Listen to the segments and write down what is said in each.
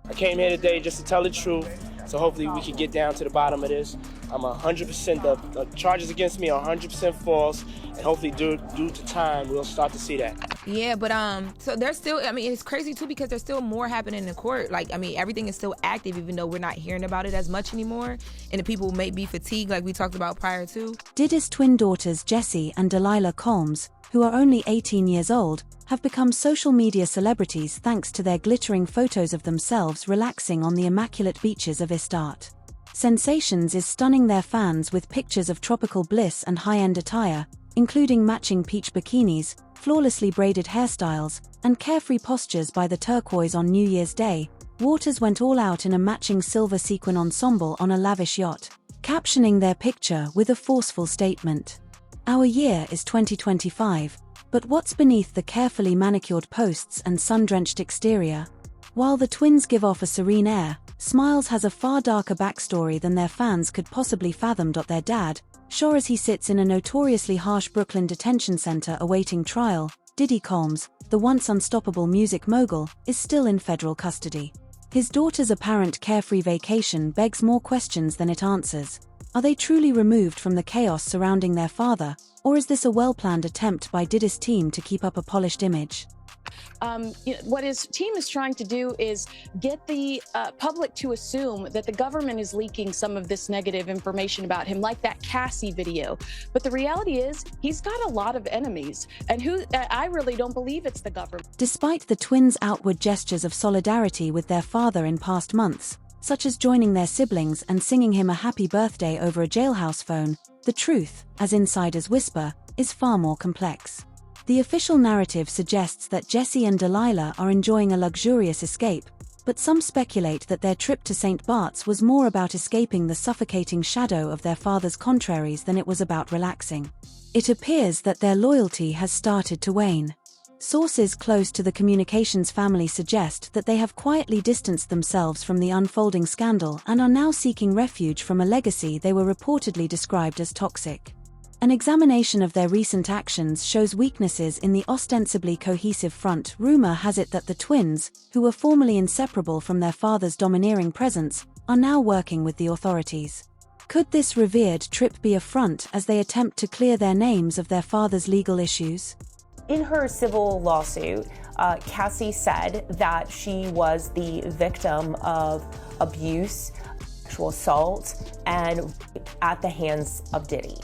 I came here today just to tell the truth, so hopefully we can get down to the bottom of this. I'm 100%, the charges against me are 100% false, and hopefully due to time, we'll start to see that. Yeah, but so there's still, I mean, it's crazy too because there's still more happening in court. Like, I mean, everything is still active even though we're not hearing about it as much anymore, and the people may be fatigued like we talked about prior to. Diddy's twin daughters Jessie and Delilah Combs, who are only 18 years old, have become social media celebrities thanks to their glittering photos of themselves relaxing on the immaculate beaches of Istart. Sensations is stunning their fans with pictures of tropical bliss and high-end attire, including matching peach bikinis, flawlessly braided hairstyles, and carefree postures by the turquoise on New Year's Day. Waters went all out in a matching silver sequin ensemble on a lavish yacht, captioning their picture with a forceful statement. "Our year is 2025, but what's beneath the carefully manicured posts and sun-drenched exterior?" While the twins give off a serene air, Smiles has a far darker backstory than their fans could possibly fathom. Their dad, sure as he sits in a notoriously harsh Brooklyn detention center awaiting trial, Diddy Combs, the once unstoppable music mogul, is still in federal custody. His daughter's apparent carefree vacation begs more questions than it answers. Are they truly removed from the chaos surrounding their father, or is this a well-planned attempt by Diddy's team to keep up a polished image? What his team is trying to do is get the public to assume that the government is leaking some of this negative information about him, like that Cassie video. But the reality is, he's got a lot of enemies, and I really don't believe it's the government. Despite the twins' outward gestures of solidarity with their father in past months, such as joining their siblings and singing him a happy birthday over a jailhouse phone, the truth, as insiders whisper, is far more complex. The official narrative suggests that Jessie and Delilah are enjoying a luxurious escape, but some speculate that their trip to St. Bart's was more about escaping the suffocating shadow of their father's contraries than it was about relaxing. It appears that their loyalty has started to wane. Sources close to the communications family suggest that they have quietly distanced themselves from the unfolding scandal and are now seeking refuge from a legacy they were reportedly described as toxic. An examination of their recent actions shows weaknesses in the ostensibly cohesive front. Rumor has it that the twins, who were formerly inseparable from their father's domineering presence, are now working with the authorities. Could this revered trip be a front as they attempt to clear their names of their father's legal issues? In her civil lawsuit, Cassie said that she was the victim of abuse, sexual assault, and rape at the hands of Diddy.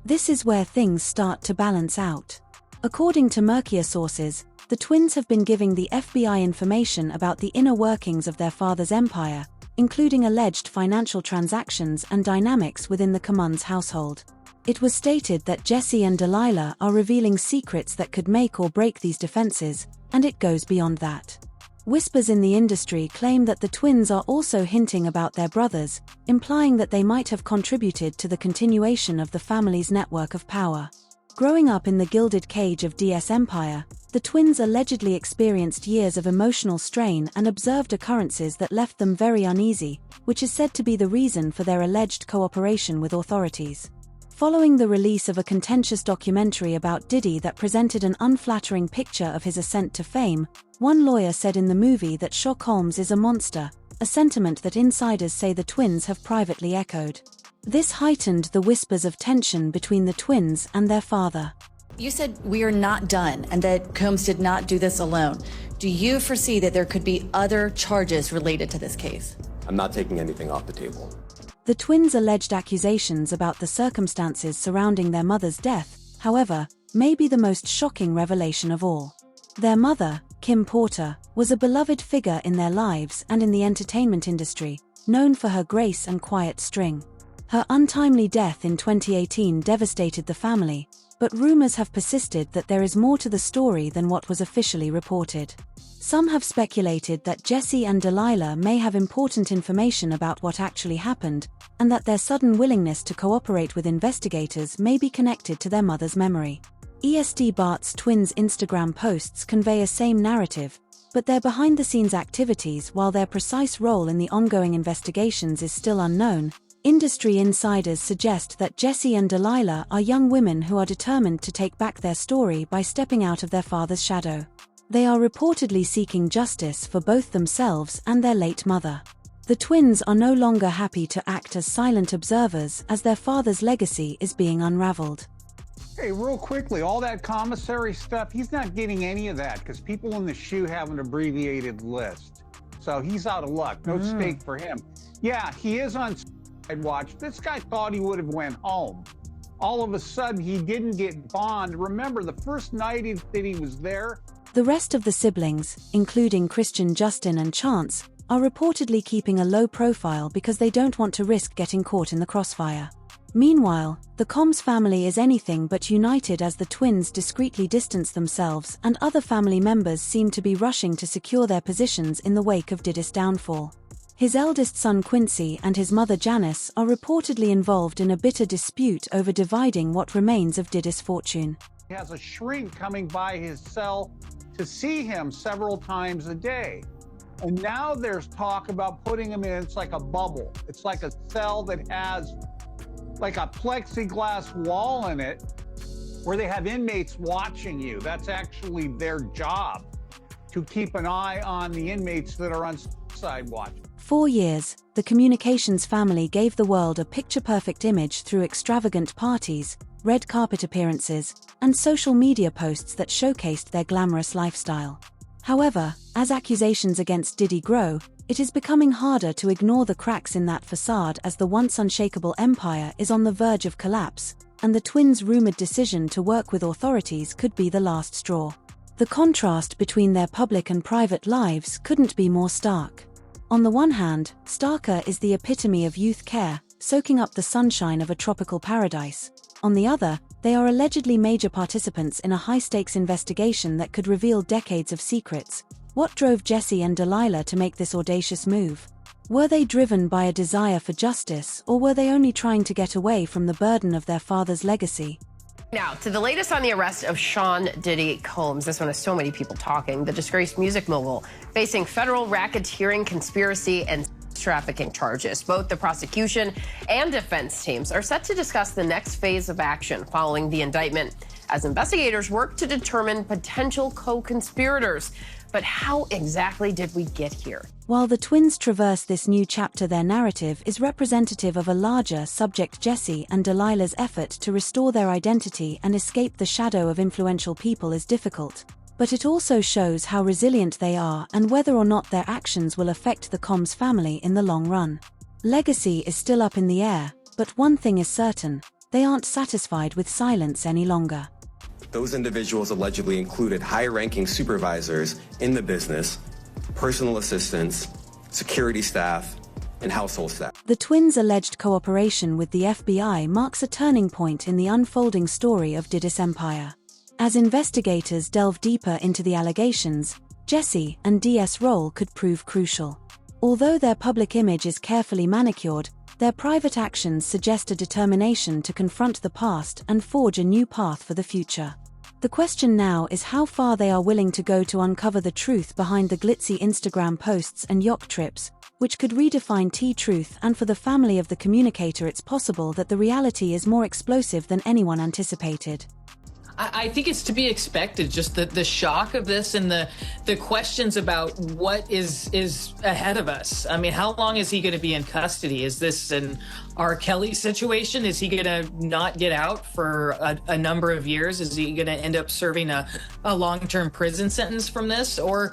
This is where things start to balance out. According to murkier sources, the twins have been giving the FBI information about the inner workings of their father's empire, including alleged financial transactions and dynamics within the Commons household. It was stated that Jessie and Delilah are revealing secrets that could make or break these defenses, and it goes beyond that. Whispers in the industry claim that the twins are also hinting about their brothers, implying that they might have contributed to the continuation of the family's network of power. Growing up in the gilded cage of DS Empire, the twins allegedly experienced years of emotional strain and observed occurrences that left them very uneasy, which is said to be the reason for their alleged cooperation with authorities. Following the release of a contentious documentary about Diddy that presented an unflattering picture of his ascent to fame, one lawyer said in the movie that Sherlock Holmes is a monster, a sentiment that insiders say the twins have privately echoed. This heightened the whispers of tension between the twins and their father. You said we are not done and that Combs did not do this alone. Do you foresee that there could be other charges related to this case? I'm not taking anything off the table. The twins' alleged accusations about the circumstances surrounding their mother's death, however, may be the most shocking revelation of all. Their mother, Kim Porter, was a beloved figure in their lives and in the entertainment industry, known for her grace and quiet string. Her untimely death in 2018 devastated the family, but rumors have persisted that there is more to the story than what was officially reported. Some have speculated that Jessie and Delilah may have important information about what actually happened, and that their sudden willingness to cooperate with investigators may be connected to their mother's memory. ESD Bart's twins' Instagram posts convey a same narrative, but their behind-the-scenes activities, while their precise role in the ongoing investigations is still unknown, industry insiders suggest that Jessie and Delilah are young women who are determined to take back their story by stepping out of their father's shadow. They are reportedly seeking justice for both themselves and their late mother. The twins are no longer happy to act as silent observers as their father's legacy is being unraveled. Hey, real quickly, all that commissary stuff, he's not getting any of that because people in the shoe have an abbreviated list. So he's out of luck. No stake for him. Yeah, he is on suicide watch. This guy thought he would have went home. All of a sudden, he didn't get bond. Remember, the first night that he was there. The rest of the siblings, including Christian, Justin, and Chance, are reportedly keeping a low profile because they don't want to risk getting caught in the crossfire. Meanwhile, the Combs family is anything but united as the twins discreetly distance themselves and other family members seem to be rushing to secure their positions in the wake of Diddy's downfall. His eldest son Quincy and his mother Janice are reportedly involved in a bitter dispute over dividing what remains of Diddy's fortune. He has a shrink coming by his cell to see him several times a day. And now there's talk about putting him in, it's like a bubble. It's like a cell that has like a plexiglass wall in it where they have inmates watching you. That's actually their job, to keep an eye on the inmates that are on suicide watch. 4 years, the Communications family gave the world a picture-perfect image through extravagant parties, red carpet appearances, and social media posts that showcased their glamorous lifestyle. However, as accusations against Diddy grow, it is becoming harder to ignore the cracks in that facade as the once unshakable empire is on the verge of collapse, and the twins' rumored decision to work with authorities could be the last straw. The contrast between their public and private lives couldn't be more stark. On the one hand, Starker is the epitome of youth care, soaking up the sunshine of a tropical paradise. On the other, they are allegedly major participants in a high-stakes investigation that could reveal decades of secrets. What drove Jesse and Delilah to make this audacious move? Were they driven by a desire for justice, or were they only trying to get away from the burden of their father's legacy? Now, to the latest on the arrest of Sean Diddy Combs. This one has so many people talking. The disgraced music mogul facing federal racketeering, conspiracy, and trafficking charges. Both the prosecution and defense teams are set to discuss the next phase of action following the indictment as investigators work to determine potential co-conspirators. But how exactly did we get here? While the twins traverse this new chapter, their narrative is representative of a larger subject. Jesse and Delilah's effort to restore their identity and escape the shadow of influential people is difficult. But it also shows how resilient they are and whether or not their actions will affect the Combs family in the long run. Legacy is still up in the air, but one thing is certain: they aren't satisfied with silence any longer. Those individuals allegedly included high-ranking supervisors in the business, personal assistants, security staff, and household staff. The twins' alleged cooperation with the FBI marks a turning point in the unfolding story of Diddy's empire. As investigators delve deeper into the allegations, Jesse and D's role could prove crucial. Although their public image is carefully manicured, their private actions suggest a determination to confront the past and forge a new path for the future. The question now is how far they are willing to go to uncover the truth behind the glitzy Instagram posts and yacht trips, which could redefine T-truth. And for the family of the communicator, it's possible that the reality is more explosive than anyone anticipated. I think it's to be expected, just the shock of this and the questions about what is ahead of us. I mean, how long is he going to be in custody? Is this an R. Kelly situation? Is he going to not get out for a number of years? Is he going to end up serving a long-term prison sentence from this? Or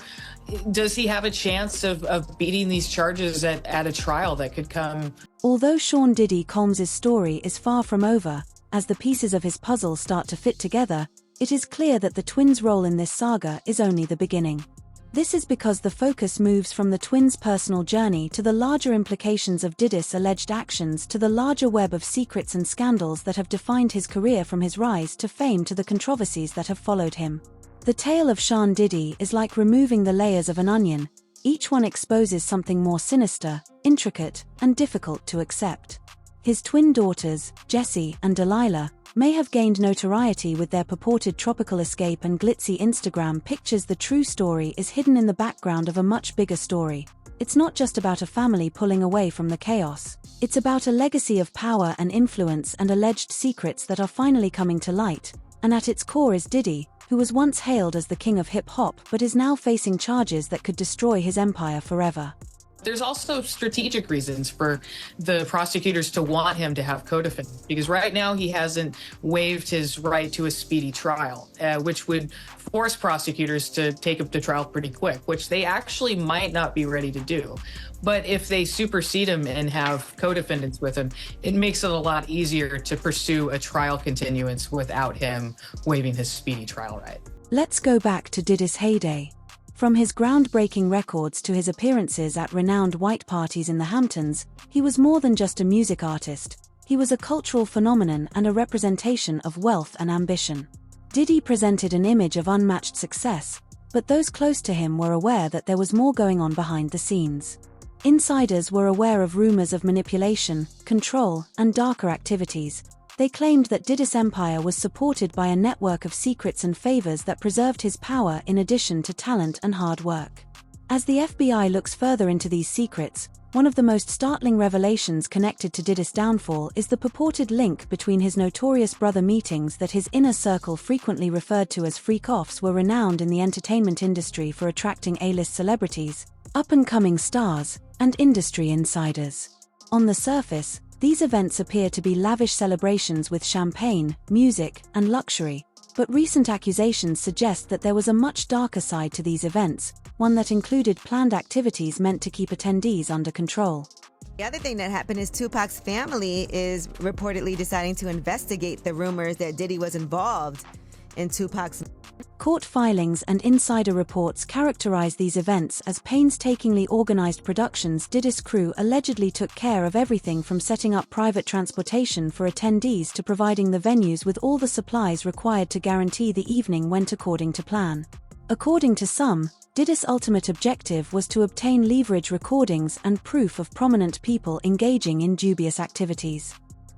does he have a chance of beating these charges at a trial that could come? Although Sean Diddy Combs' story is far from over, as the pieces of his puzzle start to fit together, it is clear that the twins' role in this saga is only the beginning. This is because the focus moves from the twins' personal journey to the larger implications of Diddy's alleged actions, to the larger web of secrets and scandals that have defined his career, from his rise to fame to the controversies that have followed him. The tale of Sean Diddy is like removing the layers of an onion. Each one exposes something more sinister, intricate, and difficult to accept. His twin daughters, Jesse and Delilah, may have gained notoriety with their purported tropical escape and glitzy Instagram pictures. The true story is hidden in the background of a much bigger story. It's not just about a family pulling away from the chaos. It's about a legacy of power and influence and alleged secrets that are finally coming to light. And at its core is Diddy, who was once hailed as the king of hip-hop but is now facing charges that could destroy his empire forever. There's also strategic reasons for the prosecutors to want him to have co-defendants, because right now he hasn't waived his right to a speedy trial, which would force prosecutors to take him to trial pretty quick, which they actually might not be ready to do. But if they supersede him and have co-defendants with him, it makes it a lot easier to pursue a trial continuance without him waiving his speedy trial right. Let's go back to Diddy's heyday. From his groundbreaking records to his appearances at renowned white parties in the Hamptons, he was more than just a music artist. He was a cultural phenomenon and a representation of wealth and ambition. Diddy presented an image of unmatched success, but those close to him were aware that there was more going on behind the scenes. Insiders were aware of rumors of manipulation, control, and darker activities. They claimed that Diddy's empire was supported by a network of secrets and favors that preserved his power in addition to talent and hard work. As the FBI looks further into these secrets, one of the most startling revelations connected to Diddy's downfall is the purported link between his notorious brother meetings that his inner circle, frequently referred to as freak-offs, were renowned in the entertainment industry for attracting A-list celebrities, up-and-coming stars, and industry insiders. On the surface, these events appear to be lavish celebrations with champagne, music, and luxury, but recent accusations suggest that there was a much darker side to these events, one that included planned activities meant to keep attendees under control. The other thing that happened is Tupac's family is reportedly deciding to investigate the rumors that Diddy was involved in Tupac's. Court filings and insider reports characterize these events as painstakingly organized productions. Diddy's crew allegedly took care of everything from setting up private transportation for attendees to providing the venues with all the supplies required to guarantee the evening went according to plan. According to some, Diddy's ultimate objective was to obtain leverage recordings and proof of prominent people engaging in dubious activities.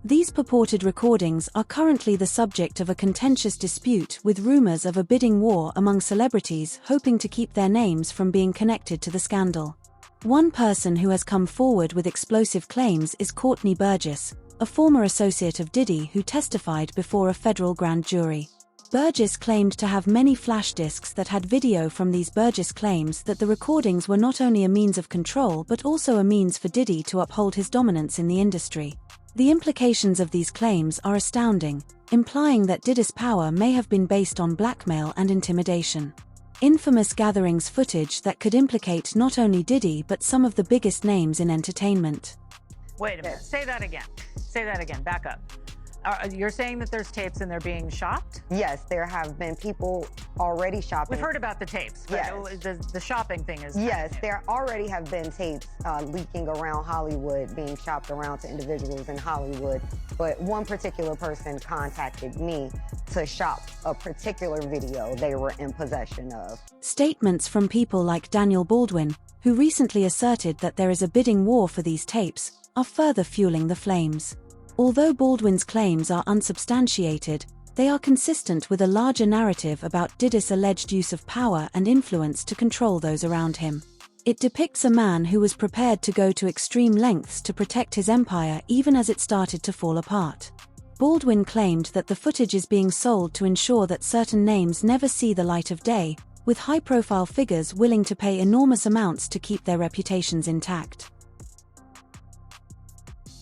These purported recordings are currently the subject of a contentious dispute, with rumors of a bidding war among celebrities hoping to keep their names from being connected to the scandal. One person who has come forward with explosive claims is Courtney Burgess, a former associate of Diddy who testified before a federal grand jury. Burgess claimed to have many flash disks that had video. From these, Burgess claims that the recordings were not only a means of control but also a means for Diddy to uphold his dominance in the industry. The implications of these claims are astounding, implying that Diddy's power may have been based on blackmail and intimidation. Infamous gatherings footage that could implicate not only Diddy but some of the biggest names in entertainment. Wait a minute, say that again. Say that again, back up. You're saying that there's tapes and they're being shopped? Yes, there have been people already shopping. We've heard about the tapes, but yes. The shopping thing is... Yes, there already have been tapes leaking around Hollywood, being shopped around to individuals in Hollywood. But one particular person contacted me to shop a particular video they were in possession of. Statements from people like Daniel Baldwin, who recently asserted that there is a bidding war for these tapes, are further fueling the flames. Although Baldwin's claims are unsubstantiated, they are consistent with a larger narrative about Diddy's alleged use of power and influence to control those around him. It depicts a man who was prepared to go to extreme lengths to protect his empire even as it started to fall apart. Baldwin claimed that the footage is being sold to ensure that certain names never see the light of day, with high-profile figures willing to pay enormous amounts to keep their reputations intact.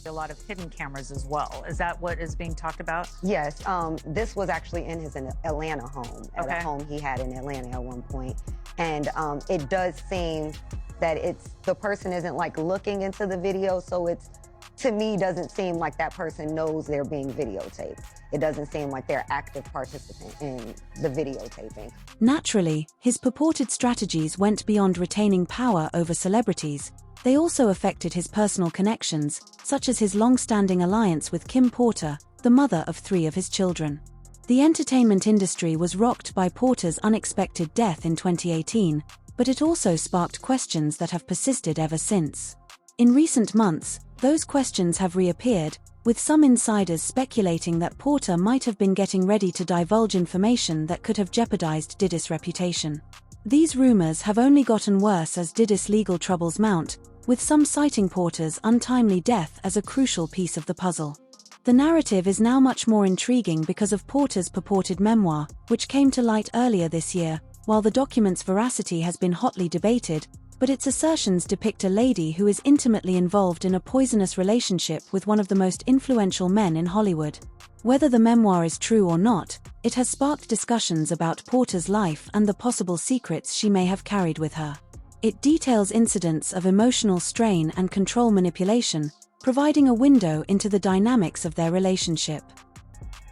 A lot of hidden cameras as well. Is that what is being talked about? Yes, this was actually in his Atlanta home, at a home he had in Atlanta at one point. And it does seem that the person isn't like looking into the video, so it's, to me, doesn't seem like that person knows they're being videotaped. It doesn't seem like they're active participant in the videotaping. Naturally, his purported strategies went beyond retaining power over celebrities. They also affected his personal connections, such as his long-standing alliance with Kim Porter, the mother of 3 of his children. The entertainment industry was rocked by Porter's unexpected death in 2018, but it also sparked questions that have persisted ever since. In recent months, those questions have reappeared, with some insiders speculating that Porter might have been getting ready to divulge information that could have jeopardized Diddy's reputation. These rumors have only gotten worse as Diddy's legal troubles mount, with some citing Porter's untimely death as a crucial piece of the puzzle. The narrative is now much more intriguing because of Porter's purported memoir, which came to light earlier this year. While the document's veracity has been hotly debated, but its assertions depict a lady who is intimately involved in a poisonous relationship with one of the most influential men in Hollywood. Whether the memoir is true or not, it has sparked discussions about Porter's life and the possible secrets she may have carried with her. It details incidents of emotional strain and control manipulation, providing a window into the dynamics of their relationship.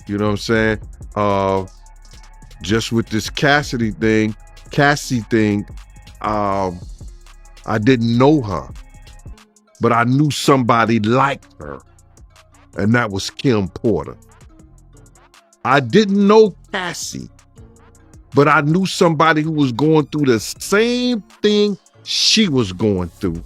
You know what I'm saying? Just with this Cassie thing, I didn't know her, but I knew somebody like her, and that was Kim Porter. I didn't know Cassie, but I knew somebody who was going through the same thing she was going through,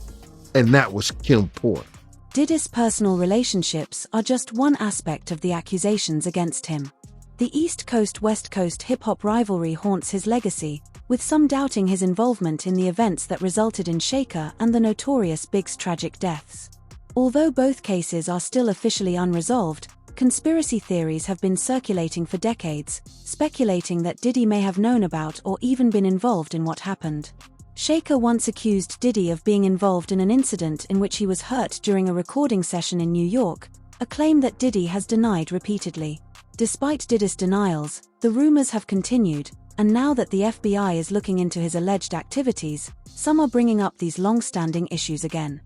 and that was Kim Porter. Diddy's personal relationships are just one aspect of the accusations against him. The East Coast-West Coast hip-hop rivalry haunts his legacy, with some doubting his involvement in the events that resulted in Shaker and the notorious Big's tragic deaths. Although both cases are still officially unresolved, conspiracy theories have been circulating for decades, speculating that Diddy may have known about or even been involved in what happened. Shaker once accused Diddy of being involved in an incident in which he was hurt during a recording session in New York, a claim that Diddy has denied repeatedly. Despite Diddy's denials, the rumors have continued, and now that the FBI is looking into his alleged activities, some are bringing up these long-standing issues again.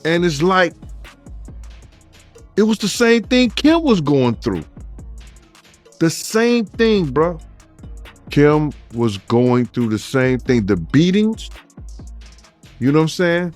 And it's like, it was the same thing Kim was going through. The same thing, bro. Kim was going through the same thing. The beatings, you know what I'm saying?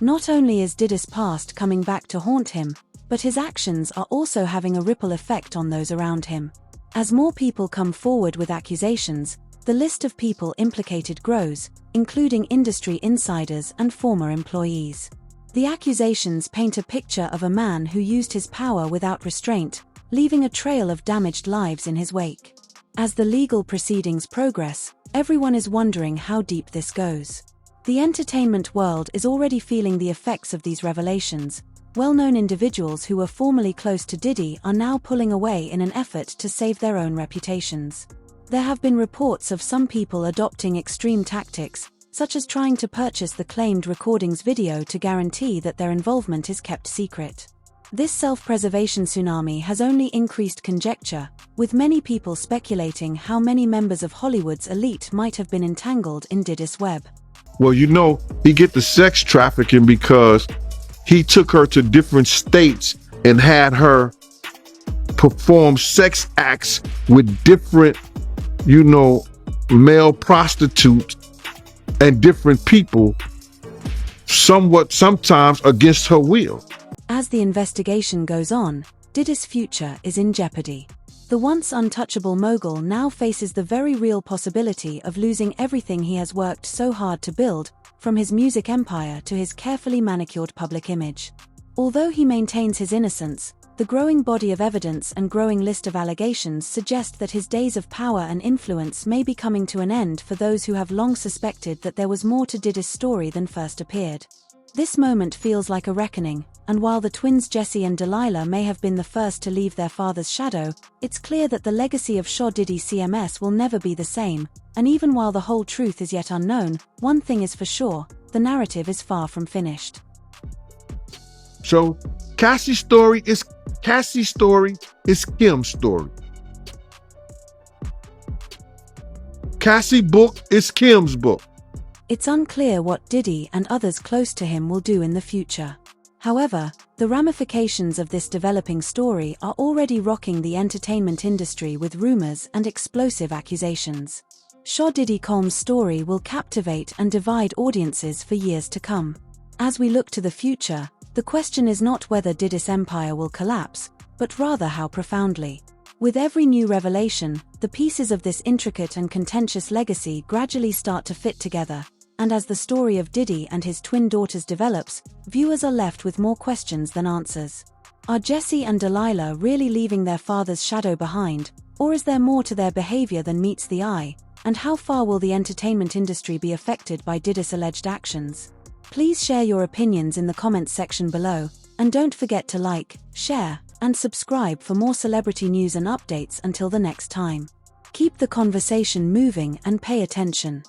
Not only is Diddy's past coming back to haunt him, but his actions are also having a ripple effect on those around him. As more people come forward with accusations, the list of people implicated grows, including industry insiders and former employees. The accusations paint a picture of a man who used his power without restraint, leaving a trail of damaged lives in his wake. As the legal proceedings progress, everyone is wondering how deep this goes. The entertainment world is already feeling the effects of these revelations. Well-known individuals who were formerly close to Diddy are now pulling away in an effort to save their own reputations. There have been reports of some people adopting extreme tactics, such as trying to purchase the claimed recordings video to guarantee that their involvement is kept secret. This self-preservation tsunami has only increased conjecture, with many people speculating how many members of Hollywood's elite might have been entangled in Diddy's web. Well, you know, he get the sex trafficking because he took her to different states and had her perform sex acts with different, you know, male prostitutes and different people, sometimes against her will. As the investigation goes on, Diddy's future is in jeopardy. The once untouchable mogul now faces the very real possibility of losing everything he has worked so hard to build, from his music empire to his carefully manicured public image. Although he maintains his innocence, the growing body of evidence and growing list of allegations suggest that his days of power and influence may be coming to an end for those who have long suspected that there was more to Diddy's story than first appeared. This moment feels like a reckoning, and while the twins Jesse and Delilah may have been the first to leave their father's shadow, it's clear that the legacy of Shaw Diddy CMS will never be the same, and even while the whole truth is yet unknown, one thing is for sure, the narrative is far from finished. So, Cassie's story is Kim's story. Cassie's book is Kim's book. It's unclear what Diddy and others close to him will do in the future. However, the ramifications of this developing story are already rocking the entertainment industry with rumors and explosive accusations. Shaw Diddy Combs' story will captivate and divide audiences for years to come. As we look to the future, the question is not whether Diddy's empire will collapse, but rather how profoundly. With every new revelation, the pieces of this intricate and contentious legacy gradually start to fit together, and as the story of Diddy and his twin daughters develops, viewers are left with more questions than answers. Are Jesse and Delilah really leaving their father's shadow behind, or is there more to their behavior than meets the eye? And how far will the entertainment industry be affected by Diddy's alleged actions? Please share your opinions in the comments section below, And don't forget to like, share, and subscribe for more celebrity news and updates until the next time. Keep the conversation moving and pay attention.